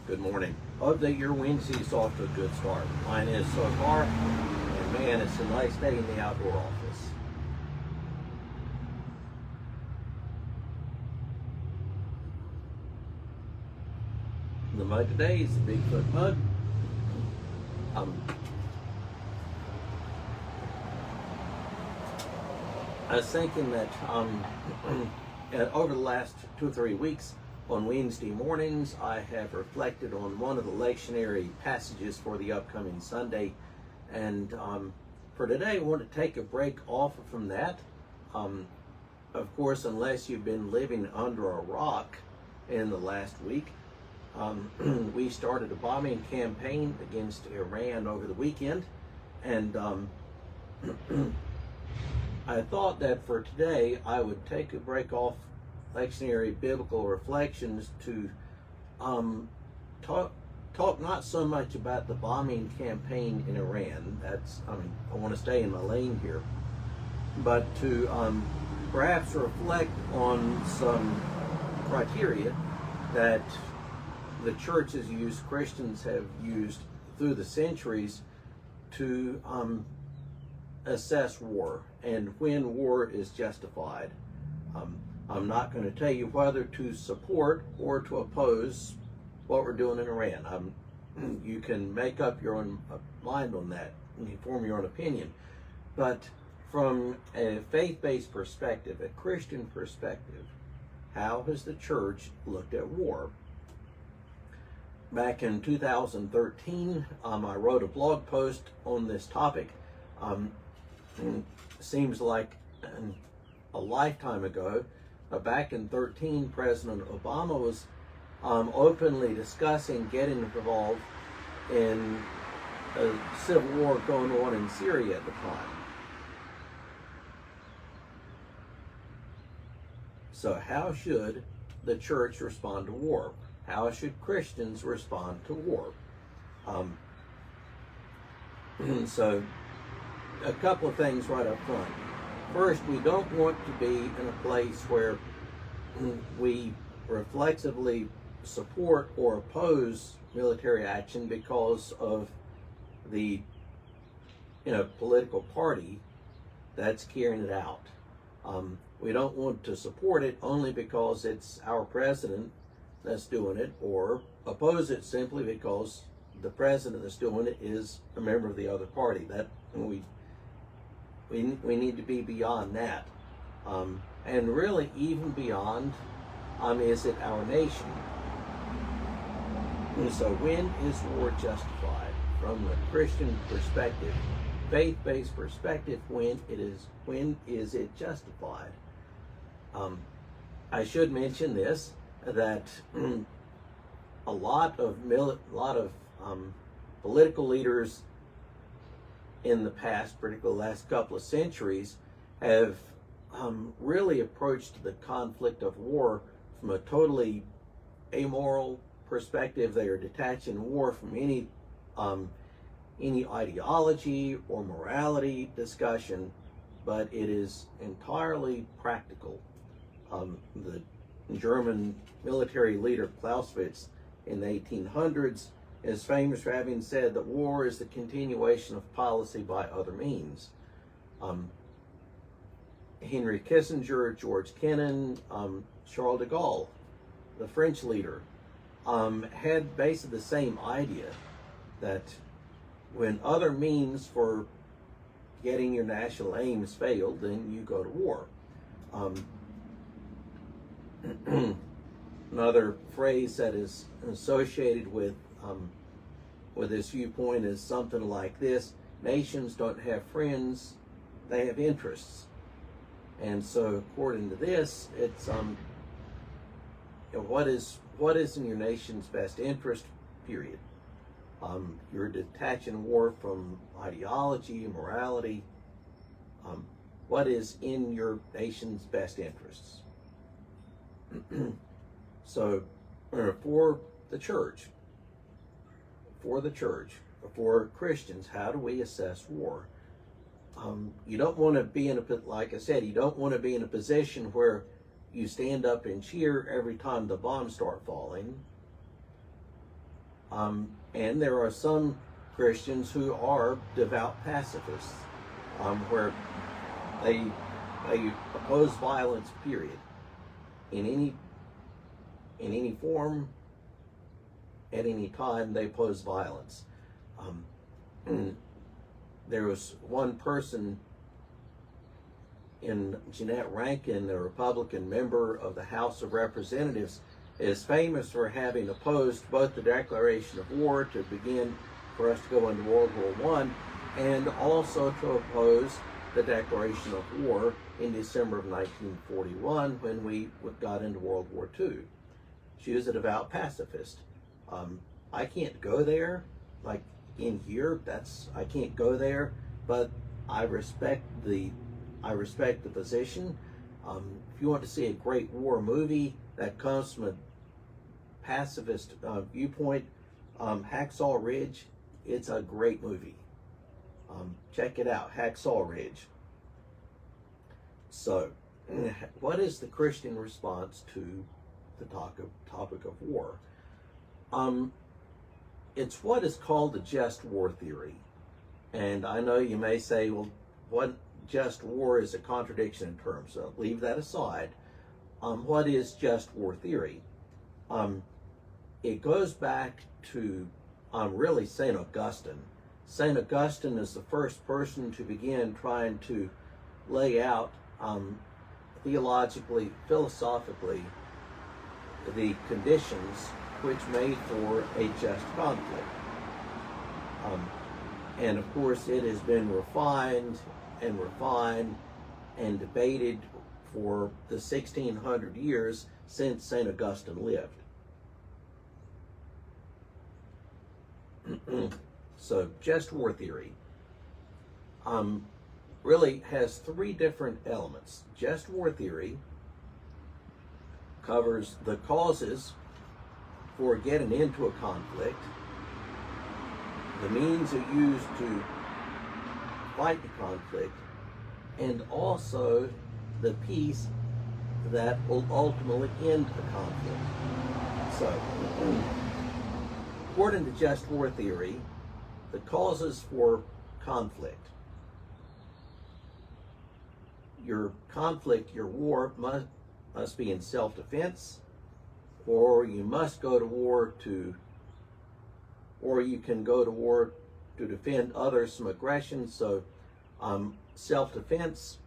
Good morning. Hope that your Wednesday's off to a good start. Mine is so far, and man, it's a nice day in the outdoor office. The mug today is the Bigfoot mug. I was thinking that over the last 2 or 3 weeks, on Wednesday mornings, I have reflected on one of the lectionary passages for the upcoming Sunday. And for today, I want to take a break off from that. Of course, unless you've been living under a rock in the last week, we started a bombing campaign against Iran over the weekend. And I thought that for today, I would take a break off lectionary biblical reflections to talk not so much about the bombing campaign in Iran. I want to stay in my lane here, but to perhaps reflect on some criteria that the church has used, Christians have used through the centuries to assess war and when war is justified. I'm not going to tell you whether to support or to oppose what we're doing in Iran. You can make up your own mind on that and form your own opinion. But from a faith-based perspective, a Christian perspective, how has the church looked at war? Back in 2013, I wrote a blog post on this topic. Seems like a lifetime ago. Back in 2013, President Obama was openly discussing getting involved in a civil war going on in Syria at the time. So how should the church respond to war? How should Christians respond to war? So a couple of things right up front. First, we don't want to be in a place where we reflexively support or oppose military action because of the political party that's carrying it out. We don't want to support it only because it's our president that's doing it, or oppose it simply because the president that's doing it is a member of the other party. That we need to be beyond that. And really even beyond, is it our nation? And so when is war justified? From a Christian perspective, faith-based perspective, when is it justified? I should mention this, that a lot of political leaders in the past, particularly the last couple of centuries, have really approached the conflict of war from a totally amoral perspective. They are detaching war from any ideology or morality discussion, but it is entirely practical. The German military leader Clausewitz in the 1800s is famous for having said that war is the continuation of policy by other means. Henry Kissinger, George Kennan, Charles de Gaulle, the French leader, had basically the same idea, that when other means for getting your national aims failed, then you go to war. Another phrase that is associated with this viewpoint is something like this: nations don't have friends, they have interests. And so according to this, it's what is in your nation's best interest, period. You're detaching war from ideology, morality. What is in your nation's best interests? So for the church, for Christians, how do we assess war? You don't want to be like I said, you don't want to be in a position where you stand up and cheer every time the bombs start falling. And there are some Christians who are devout pacifists, where they oppose violence, period, in any form, at any time. They oppose violence. There was one person in Jeanette Rankin, a Republican member of the House of Representatives, is famous for having opposed both the declaration of war to begin for us to go into World War I, and also to oppose the declaration of war in December of 1941 when we got into World War II. She was a devout pacifist. I can't go there, like in here. I can't go there, but I respect the position. If you want to see a great war movie that comes from a pacifist viewpoint, Hacksaw Ridge, it's a great movie. Check it out, Hacksaw Ridge. So, what is the Christian response to the topic of war? It's what is called the just war theory. And I know you may say, well, what just war is a contradiction in terms, so leave that aside. What is just war theory? It goes back to really St. Augustine. St. Augustine is the first person to begin trying to lay out theologically, philosophically, the conditions which made for a just conflict. And of course it has been refined and debated for the 1600 years since St. Augustine lived. So just war theory really has three different elements. Just war theory covers the causes for getting into a conflict, the means used to fight the conflict, and also the peace that will ultimately end the conflict. So, according to just war theory, the causes for conflict. Your conflict, your war must be in self-defense, or you must go to war or you can go to war to defend others from aggression. So self-defense,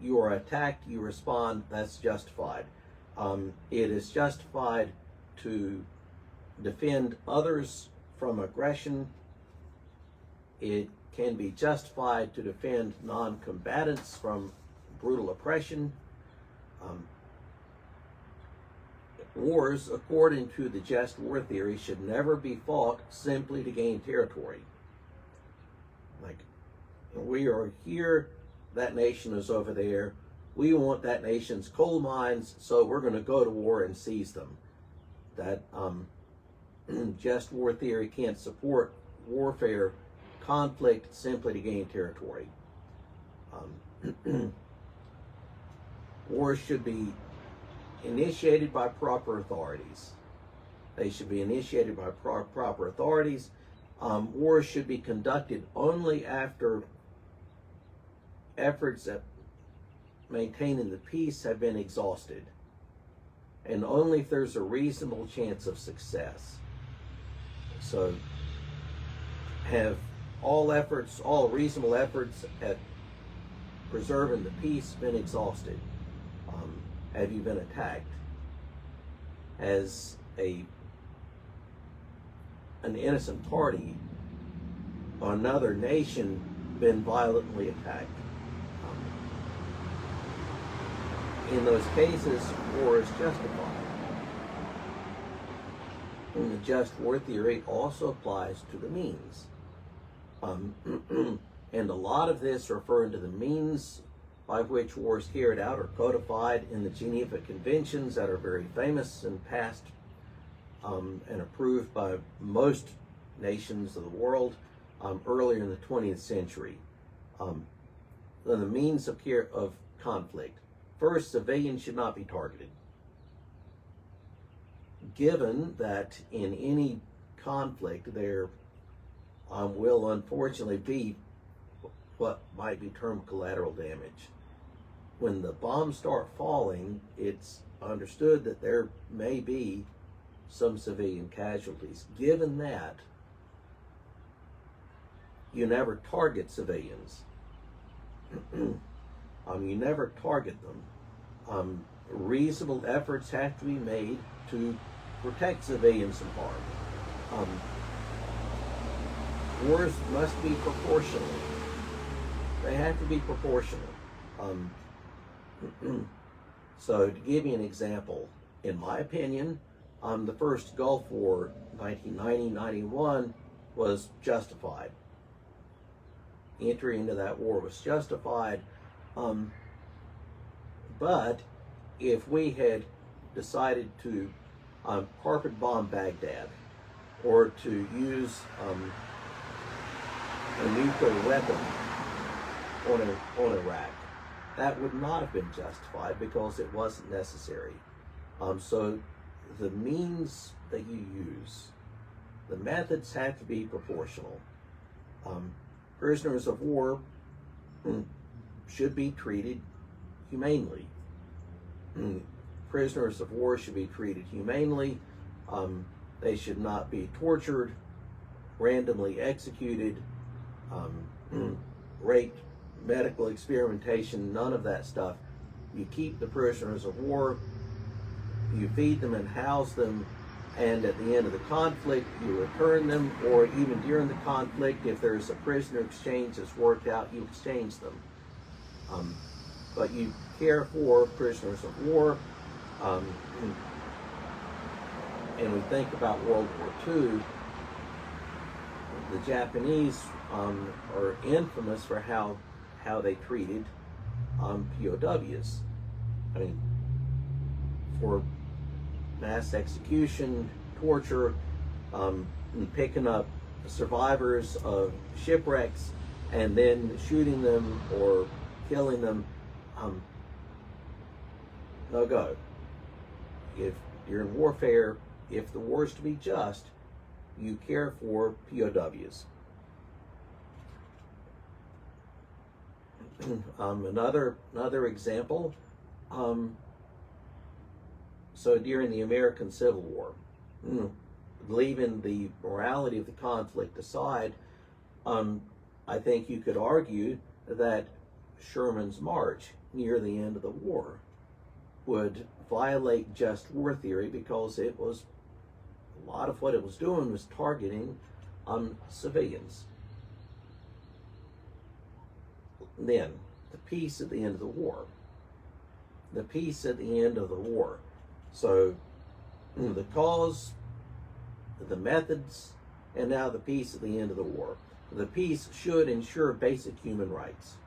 you are attacked, you respond, that's justified. It is justified to defend others from aggression. It can be justified to defend non-combatants from brutal oppression. Wars, according to the just war theory, should never be fought simply to gain territory. Like, we are here, that nation is over there, we want that nation's coal mines, so we're going to go to war and seize them. That just war theory can't support warfare, conflict simply to gain territory. Wars should be initiated by proper authorities. They should be initiated by proper authorities. Wars should be conducted only after efforts at maintaining the peace have been exhausted, and only if there's a reasonable chance of success. So, have all reasonable efforts at preserving the peace been exhausted? Have you been attacked? Has an innocent party or another nation been violently attacked? In those cases, war is justified. And the just war theory also applies to the means. And a lot of this referring to the means by which war is carried out are codified in the Geneva Conventions that are very famous and passed and approved by most nations of the world earlier in the 20th century. The means of conflict. First, civilians should not be targeted. Given that in any conflict, there will unfortunately be what might be termed collateral damage. When the bombs start falling, it's understood that there may be some civilian casualties. Given that, you never target civilians. You never target them. Reasonable efforts have to be made to protect civilians from harm. Wars must be proportional. They have to be proportional. So to give you an example, in my opinion, the first Gulf War, 1990-91, was justified. Entry into that war was justified. But if we had decided to carpet bomb Baghdad, or to use a nuclear weapon on Iraq, that would not have been justified because it wasn't necessary. So the means that you use, the methods have to be proportional. Prisoners of war should be treated humanely. Prisoners of war should be treated humanely. They should not be tortured, randomly executed, raped, medical experimentation, none of that stuff. You keep the prisoners of war, you feed them and house them, and at the end of the conflict, you return them, or even during the conflict, if there's a prisoner exchange that's worked out, you exchange them. But you care for prisoners of war. And we think about World War II, the Japanese are infamous for how they treated POWs. I mean, for mass execution, torture, and picking up survivors of shipwrecks and then shooting them or killing them. No go. If you're in warfare, if the war is to be just, you care for POWs. Another example. So during the American Civil War, leaving the morality of the conflict aside, I think you could argue that Sherman's march near the end of the war would violate just war theory, because it was, a lot of what it was doing was targeting civilians. Then, the peace at the end of the war. The peace at the end of the war. So, the cause, the methods, and now the peace at the end of the war. The peace should ensure basic human rights.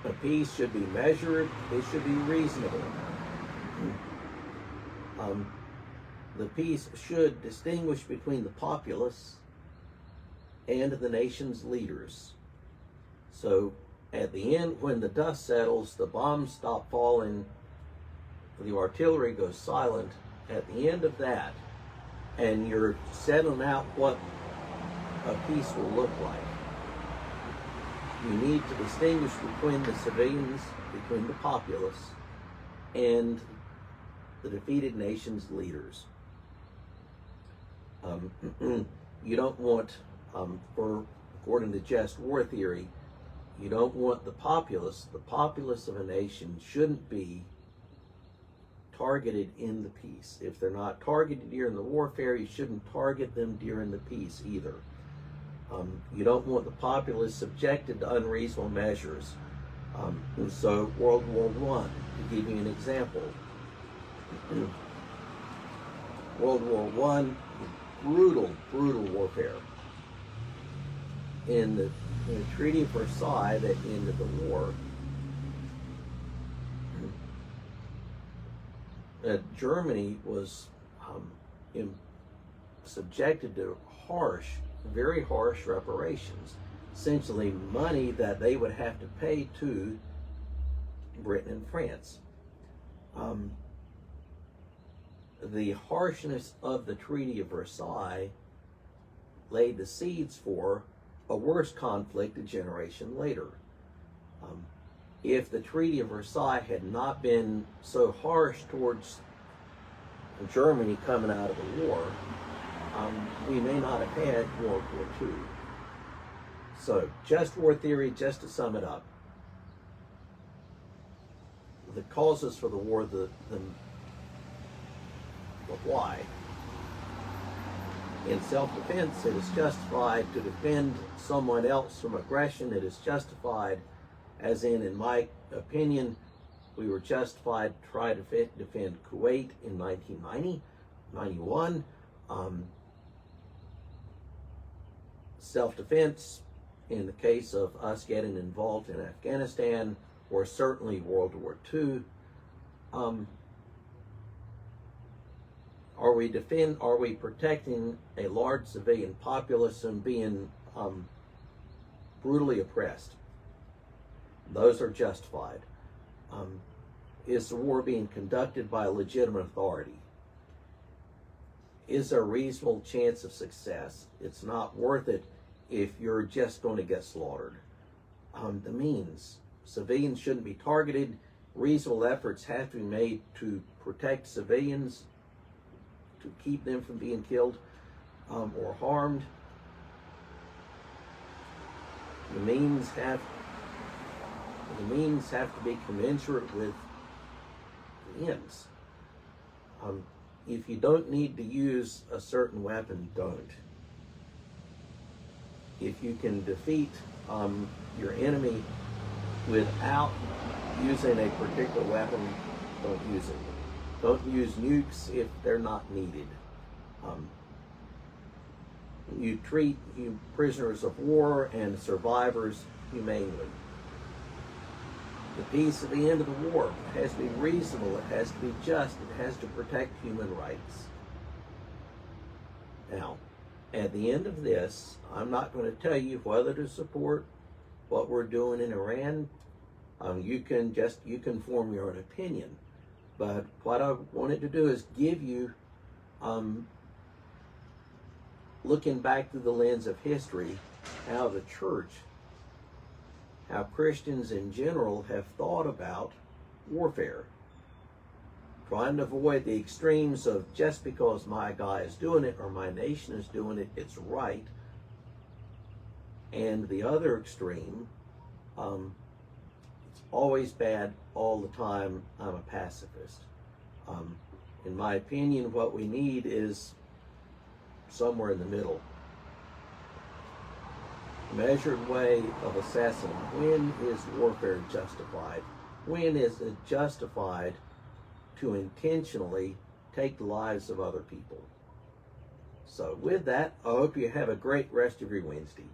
The peace should be measured, it should be reasonable. The peace should distinguish between the populace and the nation's leaders. So at the end, when the dust settles, the bombs stop falling, the artillery goes silent, at the end of that, and you're settling out what a peace will look like, you need to distinguish between the civilians, between the populace, and the defeated nation's leaders. You don't want, according to just war theory, you don't want the populace of a nation shouldn't be targeted in the peace. If they're not targeted during the warfare, you shouldn't target them during the peace either. You don't want the populace subjected to unreasonable measures. So World War I, to give you an example, World War I, brutal warfare. In the Treaty of Versailles that ended the war, Germany was subjected to very harsh reparations, essentially money that they would have to pay to Britain and France. the harshness of the Treaty of Versailles laid the seeds for a worse conflict a generation later. If the Treaty of Versailles had not been so harsh towards Germany coming out of the war, we may not have had World War II. So, just war theory, just to sum it up, the causes for the war, the why. In self-defense, it is justified to defend someone else from aggression. It is justified, as in my opinion, we were justified to try to defend Kuwait in 1990, 91. Self-defense, in the case of us getting involved in Afghanistan, or certainly World War II. Are we protecting a large civilian populace from being brutally oppressed? Those are justified. Is the war being conducted by a legitimate authority? Is there a reasonable chance of success? It's not worth it if you're just going to get slaughtered. The means. Civilians shouldn't be targeted. Reasonable efforts have to be made to protect civilians, to keep them from being killed or harmed. The means have to be commensurate with the ends. If you don't need to use a certain weapon, don't. If you can defeat your enemy without using a particular weapon, don't use it. Don't use nukes if they're not needed. You treat prisoners of war and survivors humanely. The peace at the end of the war has to be reasonable, it has to be just, it has to protect human rights. Now, at the end of this, I'm not going to tell you whether to support what we're doing in Iran. You can form your own opinion. But what I wanted to do is give you, looking back through the lens of history, how the church, how Christians in general have thought about warfare. Trying to avoid the extremes of just because my guy is doing it or my nation is doing it, it's right. And the other extreme, it's always bad all the time, I'm a pacifist. In my opinion, what we need is somewhere in the middle. Measured way of assessing when is warfare justified? When is it justified to intentionally take the lives of other people? So with that, I hope you have a great rest of your Wednesday.